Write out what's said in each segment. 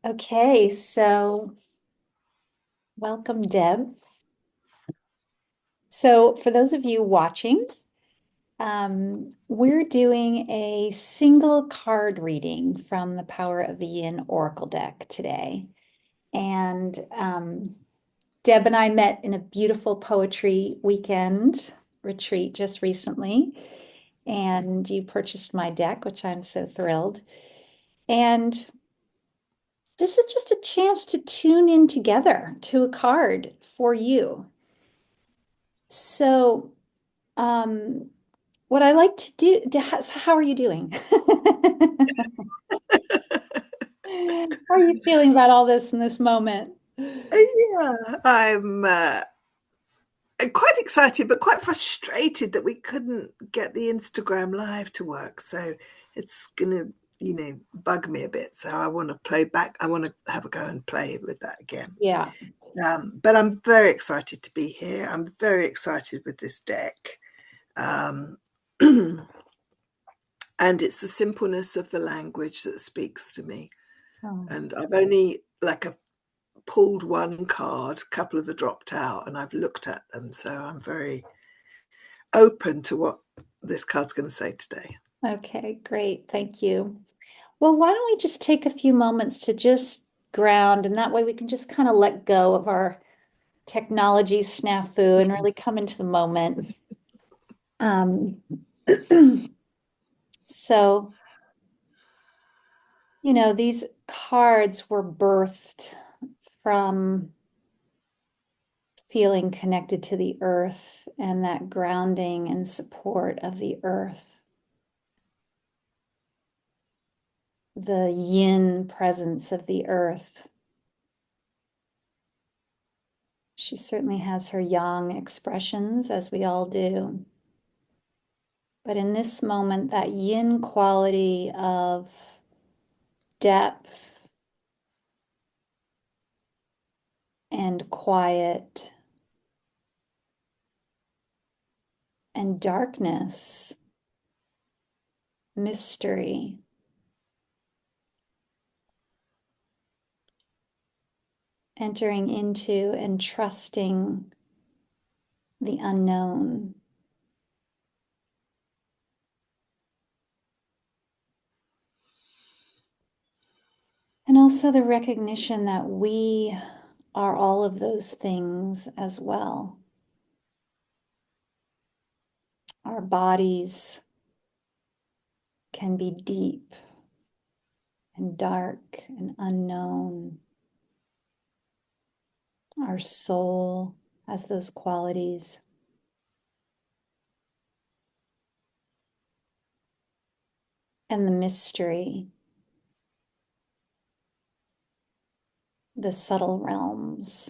Okay, so welcome, Deb. So for those of you watching, we're doing a single card reading from the Power of the Yin Oracle Deck today. And Deb and I met in a beautiful poetry weekend retreat just recently. And you purchased my deck, which I'm so thrilled. And this is just a chance to tune in together to a card for you. So, um, what I like to do, how are you doing? How are you feeling about all this in this moment? Yeah, I'm quite excited, but quite frustrated that we couldn't get the Instagram live to work. So it's gonna, bug me a bit. So I want to play back. I want to have a go and play with that again. Yeah. But I'm very excited to be here. I'm very excited with this deck. Um, and it's the simpleness of the language that speaks to me. Oh. And I've only I've pulled one card, a couple of have dropped out, and I've looked at them. So I'm very open to what this card's going to say today. Okay, great. Thank you. Well, why don't we just take a few moments to just ground, and that way we can just kind of let go of our technology snafu and really come into the moment. Um, so, these cards were birthed from feeling connected to the earth and that grounding and support of the earth. The yin presence of the earth. She certainly has her yang expressions, as we all do. But in this moment, that yin quality of depth and quiet and darkness, mystery, entering into and trusting the unknown. And also the recognition that we are all of those things as well. Our bodies can be deep and dark and unknown. Our soul has those qualities. And the mystery, the subtle realms.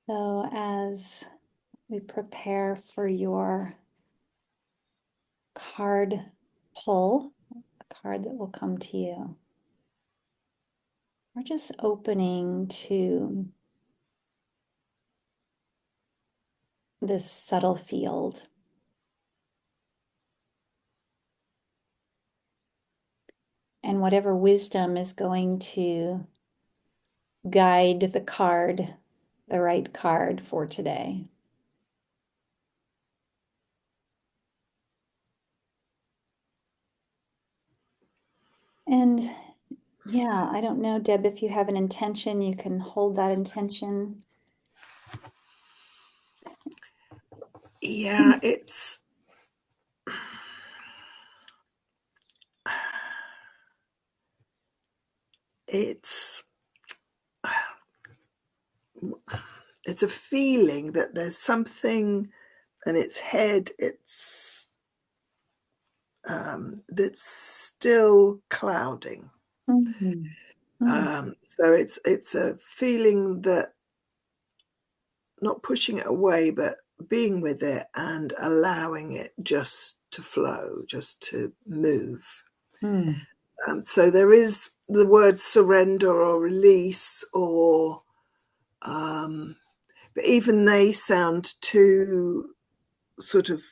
So as we prepare for your card pull, a card that will come to you, we're just opening to this subtle field. And whatever wisdom is going to guide the card, the right card for today. And yeah, I don't know, Deb, if you have an intention, you can hold that intention. Yeah, it's it's a feeling that there's something in its head. It's that's still clouding. Mhm. Mm. So it's a feeling that not pushing it away, but being with it and allowing it just to flow, just to move. Mm. So there is the word surrender or release, or but even they sound too sort of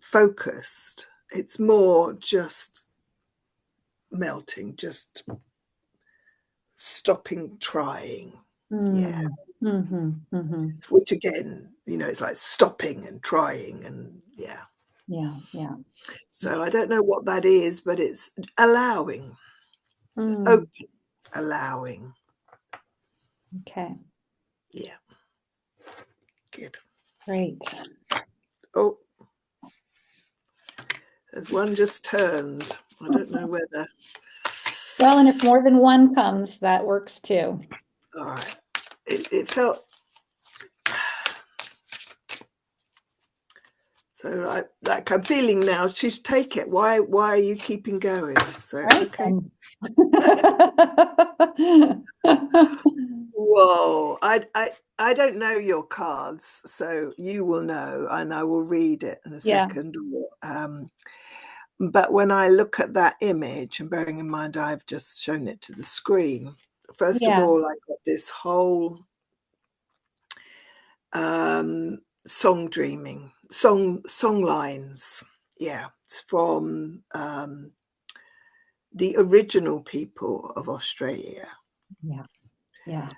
focused. It's more just melting, just stopping trying. Yeah. Mm-hmm. Mm-hmm. Which again, it's like stopping and trying, and yeah. So I don't know what that is, but it's allowing, open, allowing. Okay. Yeah. Good. Great. Oh, there's one just turned. I don't know whether. Well, and if more than one comes, that works too. All right. It felt so like I'm feeling now. She's take it. Why are you keeping going? So Right. okay. Whoa, I don't know your cards, so you will know, and I will read it in a second. But when I look at that image, and bearing in mind I've just shown it to the screen, first of all, I got this whole song dreaming, song lines. Yeah, it's from the original people of Australia. Yeah.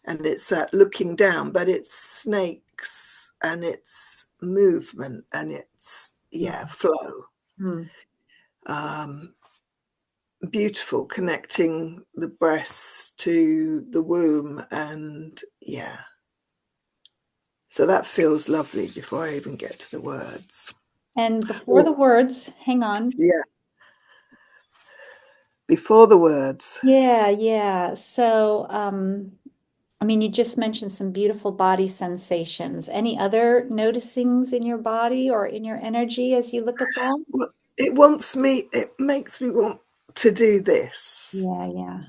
And it's looking down, but it's snakes and it's movement and it's flow. Beautiful, connecting the breasts to the womb, and so that feels lovely before I even get to the words. And before the words, hang on. Before the words. Yeah. So, I mean, you just mentioned some beautiful body sensations. Any other noticings in your body or in your energy as you look at them? Well, it makes me want to do this. Yeah.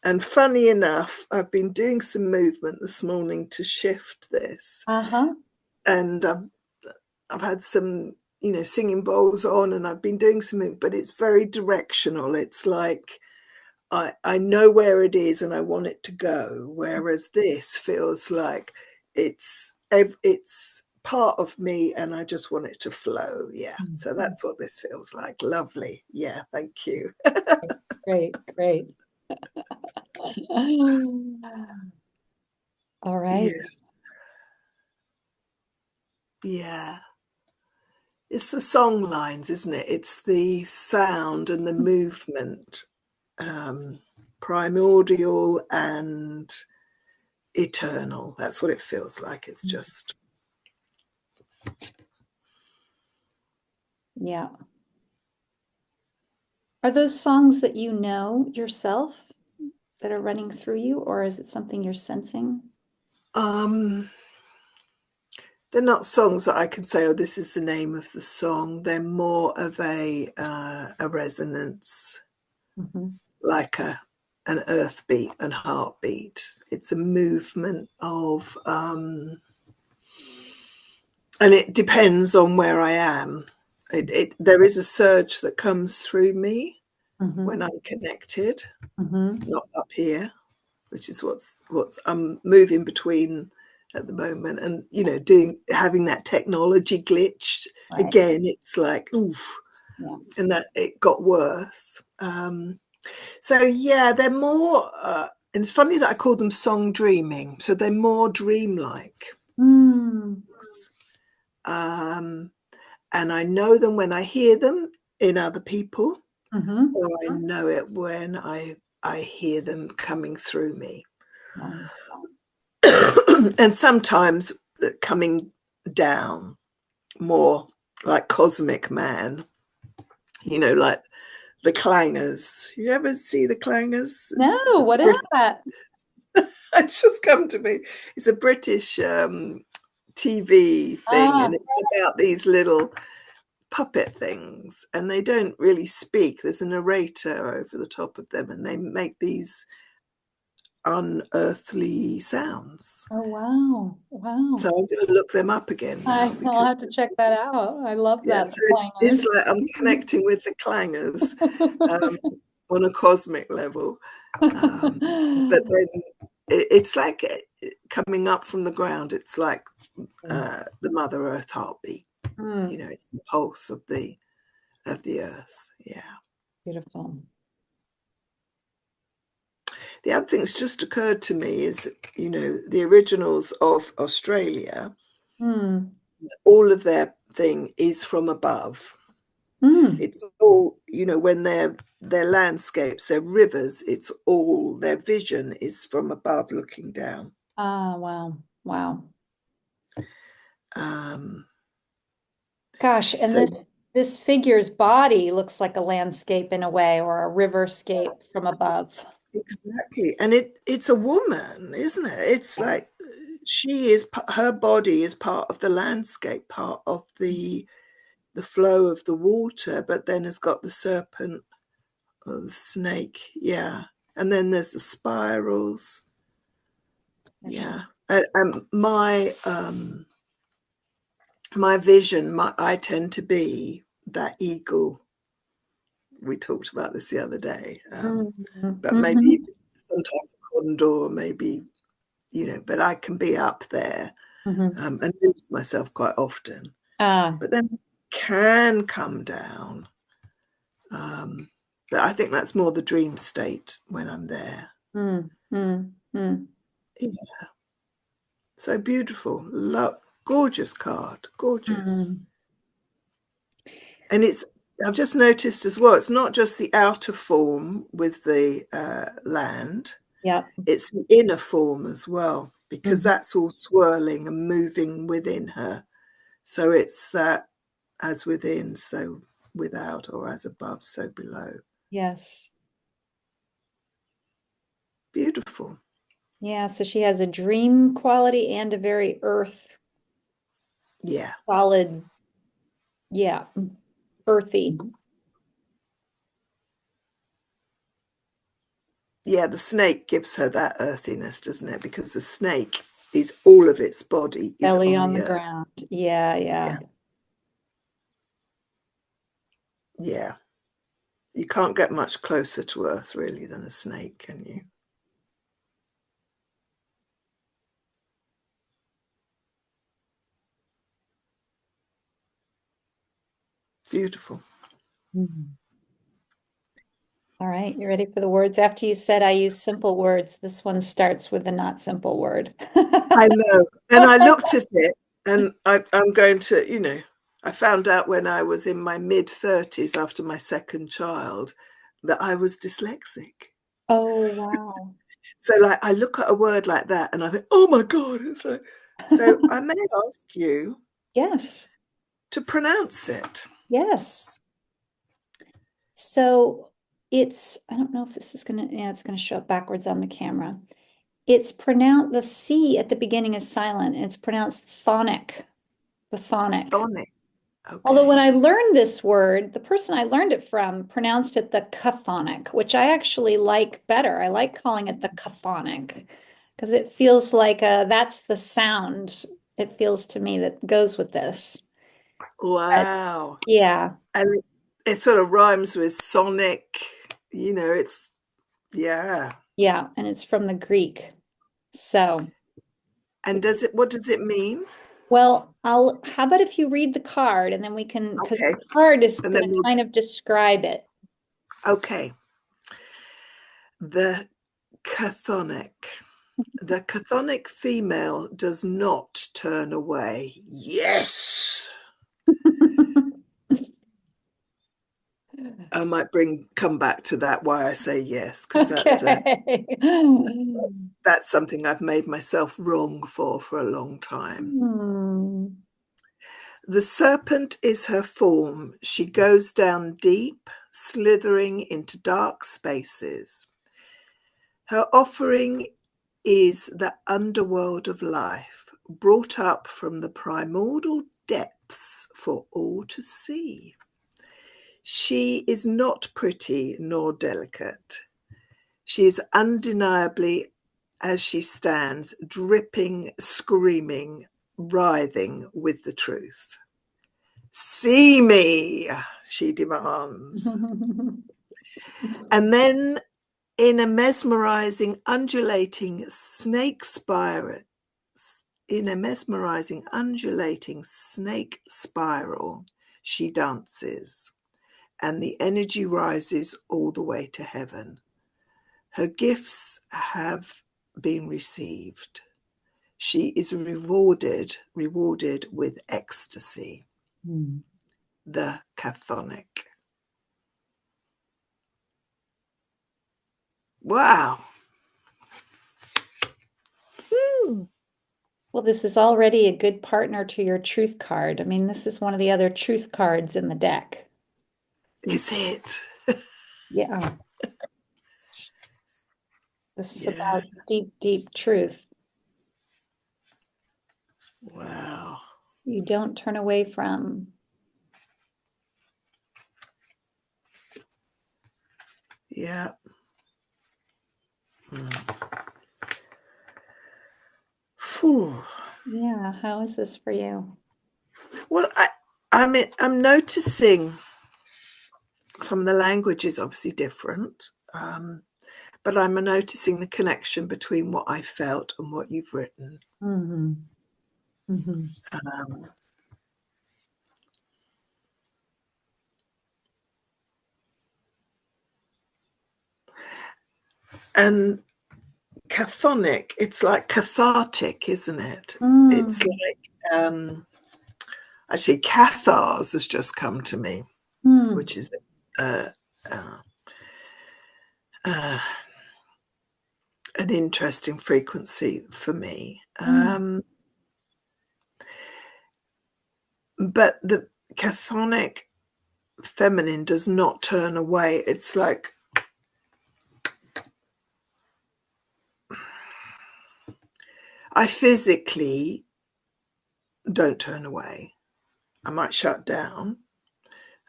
And funny enough, I've been doing some movement this morning to shift this. And I've had some, singing bowls on, and I've been doing something, but it's very directional. It's like I know where it is and I want it to go. Whereas this feels like it's part of me and I just want it to flow. Yeah. So that's what this feels like. Lovely. Yeah. Thank you. Great. All right. Yeah. It's the song lines, isn't it? It's the sound and the movement, primordial and eternal. That's what it feels like. It's just. Yeah. Are those songs that you know yourself that are running through you, or is it something you're sensing? They're not songs that I can say, oh, this is the name of the song. They're more of a resonance, like an earth beat and heartbeat. It's a movement of, and it depends on where I am. There is a surge that comes through me when I'm connected, not up here, which is what's I'm moving between at the moment, and having that technology glitch again. It's like oof, and that it got worse. So yeah, they're more. And it's funny that I call them song dreaming. So they're more dreamlike. And I know them when I hear them in other people, or I know it when I hear them coming through me. And sometimes coming down, more like cosmic man, like the clangers. You ever see the clangers? No, what is that? It's just come to me. It's a British TV thing, and it's about these little puppet things, and they don't really speak. There's a narrator over the top of them, and they make these unearthly sounds. Oh, wow. So I'm going to look them up again now. I'll have to check that out. I love that. So it's like I'm connecting with the clangers on a cosmic level. But then it's like coming up from the ground. It's like the Mother Earth heartbeat. you know, it's the pulse of the earth. Yeah. Beautiful. The other thing that's just occurred to me is, you know, the originals of Australia, all of their thing is from above. It's all, you know, when their landscapes, their rivers, it's all, their vision is from above looking down. Ah, wow. Wow. Um, Gosh, and so this figure's body looks like a landscape in a way, or a riverscape from above. exactly, and it's a woman, isn't it? It's like she is, her body is part of the landscape, part of the flow of the water, but then has got the serpent or the snake, yeah, and then there's the spirals, yeah. And my vision, I tend to be that eagle. We talked about this the other day, but maybe sometimes a condor, maybe, you know, but I can be up there and lose myself quite often. But then can come down. But I think that's more the dream state when I'm there. Yeah. So beautiful. Gorgeous card. Gorgeous. And I've just noticed as well, it's not just the outer form with the land. Yeah. It's the inner form as well, because that's all swirling and moving within her. So it's that as within, so without, or as above, so below. Yes. Beautiful. Yeah, so she has a dream quality and a very earth Yeah. solid, yeah, earthy. Yeah, the snake gives her that earthiness, doesn't it? Because the snake is, all of its body is Belly on on the the earth. ground. Yeah, yeah. Yeah. You can't get much closer to earth, really, than a snake, can you? Beautiful. All right, you ready for the words? After you said I use simple words, this one starts with a not simple word. I know. And I looked at it, and I'm going to, you know, I found out when I was in my mid-30s after my second child that I was dyslexic. Oh, wow. So, like, I look at a word like that and I think, oh my God. It's like, so I may ask you Yes, to pronounce it. yes. So I don't know if this is gonna, yeah, it's gonna show up backwards on the camera. It's pronounced, the C at the beginning is silent. It's pronounced chthonic, the chthonic. Chthonic. Although when Okay. I learned this word, the person I learned it from pronounced it the chthonic, which I actually like better. I like calling it the chthonic because it feels like that's the sound. It feels to me that goes with this. But Wow. yeah, And it sort of rhymes with sonic, you know, it's, yeah. yeah, and it's from the Greek. So, And what does it mean? well, how about if you read the card and then we can, because Okay. the card is And going then to kind of describe it. okay. The chthonic. The chthonic female does not turn away. Yes. I might come back to that, why I say yes, because Okay. that's something I've made myself wrong for a long time. The serpent is her form. She goes down deep, slithering into dark spaces. Her offering is the underworld of life, brought up from the primordial depths for all to see. She is not pretty nor delicate. She is undeniably, as she stands, dripping, screaming, writhing with the truth. See me, she demands. And then, in a mesmerizing, undulating snake spiral, in a mesmerizing, undulating snake spiral, she dances, and the energy rises all the way to heaven. Her gifts have been received. She is rewarded with ecstasy, the chthonic. Wow. Well, this is already a good partner to your truth card. I mean, this is one of the other truth cards in the deck. Is it? Yeah. This is Yeah. about deep, deep truth. Wow. You don't turn away from. Yeah. Phew. Yeah, how is this for you? Well, I'm noticing some of the language is obviously different, but I'm noticing the connection between what I felt and what you've written. Mm-hmm. Mm-hmm. And chthonic, it's like cathartic, isn't it? It's Mm. like actually cathars has just come to me, Mm. which is uh, uh, uh, an interesting frequency for me. Mm. But the chthonic feminine does not turn away. It's like I physically don't turn away. I might shut down,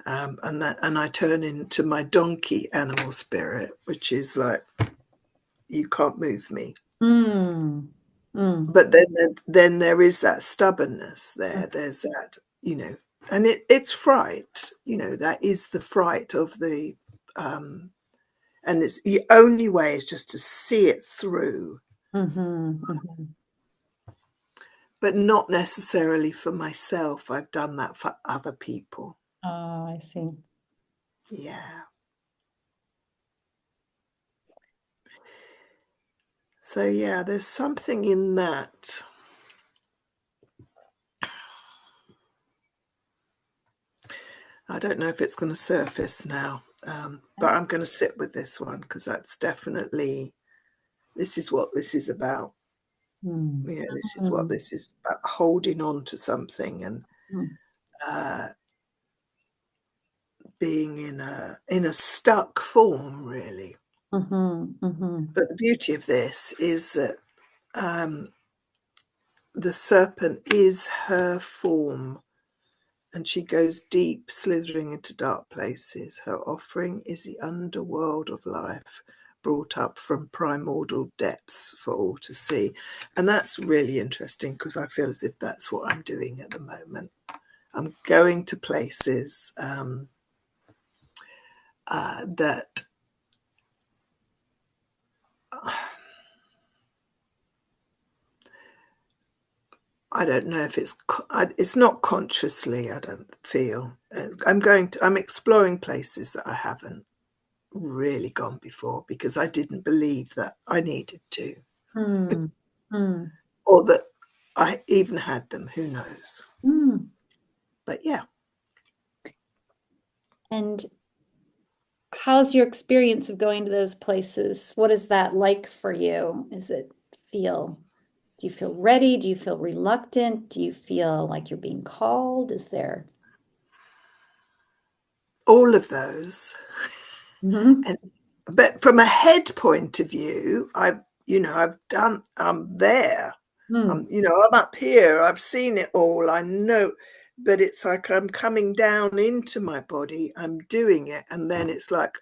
and I turn into my donkey animal spirit, which is like you can't move me. Mm. Mm. But then there is that stubbornness there. There's that, and it's fright. That is the fright of the, and it's the only way is just to see it through, Mm-hmm. Mm-hmm. but not necessarily for myself. I've done that for other people. Oh, I see. Yeah. So yeah, there's something in that. I don't know if it's going to surface now, but I'm going to sit with this one because that's definitely, this is what this is about. Mm. This is what Mm. this is about, holding on to something and Mm. uh, being in a stuck form, really. Mm-hmm. Mm-hmm. But the beauty of this is that the serpent is her form, and she goes deep, slithering into dark places. Her offering is the underworld of life, brought up from primordial depths for all to see. And that's really interesting because I feel as if that's what I'm doing at the moment. I'm going to places that I don't know if it's not consciously, I don't feel. I'm exploring places that I haven't really gone before because I didn't believe that I needed to, Mm. Mm. or that I even had them. Who knows? Mm. But yeah. And how's your experience of going to those places? What is that like for you? Do you feel ready? Do you feel reluctant? Do you feel like you're being called? Is there? All of those. Mm-hmm. And but from a head point of view, I'm there. Mm. I'm up here. I've seen it all. I know, but it's like I'm coming down into my body. I'm doing it, and then it's like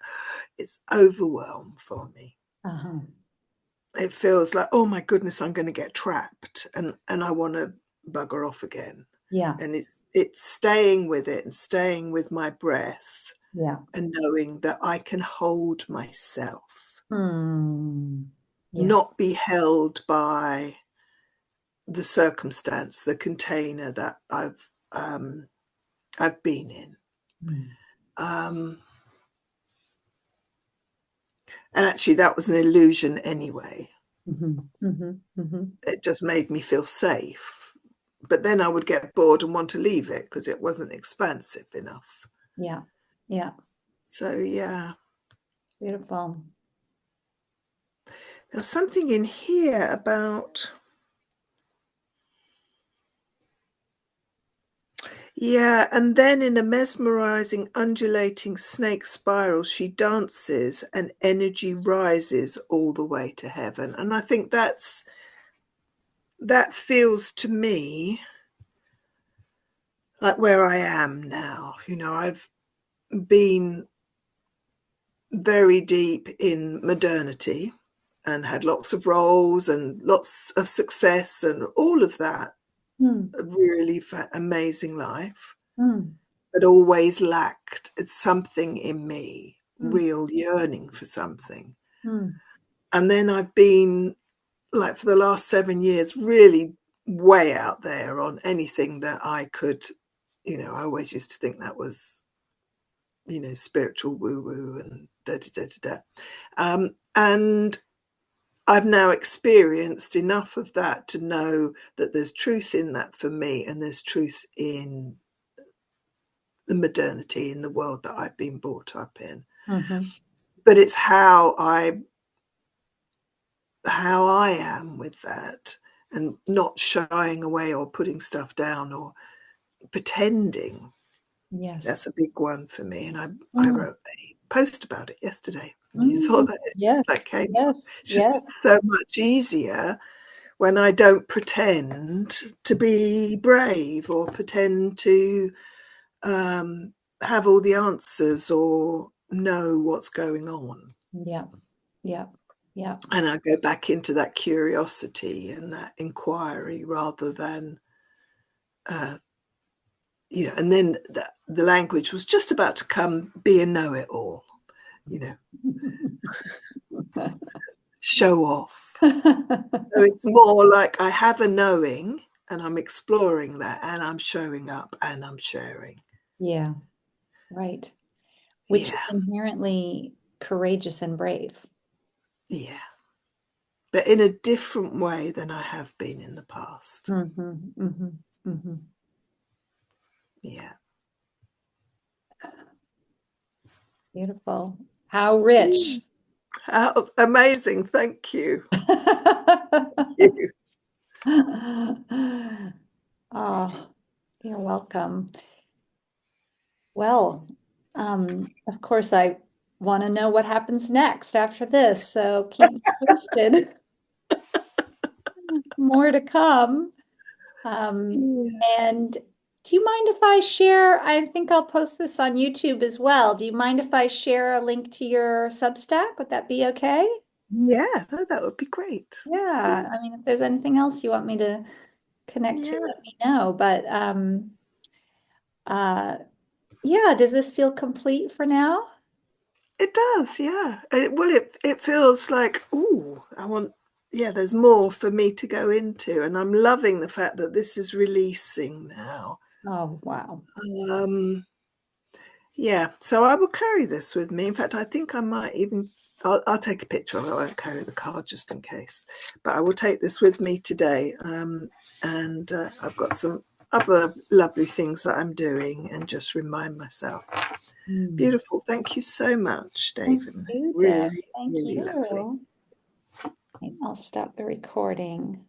it's overwhelm for me. Uh-huh. It feels like, oh my goodness, I'm going to get trapped, and I want to bugger off again. Yeah. And it's staying with it and staying with my breath Yeah. and knowing that I can hold myself, Mm. Yeah. not be held by the circumstance, the container that I've been in. And actually, that was an illusion anyway. It just made me feel safe. But then I would get bored and want to leave it because it wasn't expansive enough. Yeah. Yeah. So, yeah. Beautiful. There's something in here about... Yeah, and then in a mesmerizing, undulating snake spiral, she dances and energy rises all the way to heaven. And I think that feels to me like where I am now. You know, I've been very deep in modernity and had lots of roles and lots of success and all of that. A really amazing life. But always lacked something in me, real yearning for something. And then I've been, like, for the last 7 years, really way out there on anything that I could, you know, I always used to think that was, you know, spiritual woo-woo and da-da-da-da-da. And I've now experienced enough of that to know that there's truth in that for me, and there's truth in the modernity in the world that I've been brought up in. But it's how I am with that, and not shying away or putting stuff down or pretending. Yes. That's a big one for me. And I wrote a post about it yesterday. You saw that. It just like came up. It's just so much easier when I don't pretend to be brave or pretend to have all the answers or know what's going on. Yeah. Yeah. Yeah. And I go back into that curiosity and that inquiry rather than, you know, and then the language was just about to come, be a know-it-all, you know, show off. So it's more like I have a knowing and I'm exploring that and I'm showing up and I'm sharing. Yeah. Right. Which is inherently courageous and brave. Yeah. But in a different way than I have been in the past. Yeah. Beautiful. How rich. How amazing. Thank you. Thank you. Oh, you're welcome. Well, of course, I want to know what happens next after this, so keep me posted. More to come. And do you mind if I share? I think I'll post this on YouTube as well. Do you mind if I share a link to your Substack? Would that be okay? Yeah, that would be great. Yeah. I mean, if there's anything else you want me to connect to, let me know. But yeah, does this feel complete for now? It does, yeah. It feels like, ooh, there's more for me to go into, and I'm loving the fact that this is releasing now. Oh, wow. Yeah, so I will carry this with me. In fact, I think I might even, I'll take a picture of it. I won't carry the card just in case, but I will take this with me today. And I've got some other lovely things that I'm doing and just remind myself. Beautiful. Thank you so much, David. Thank you, Deb. Really, Thank really you. lovely. I'll stop the recording.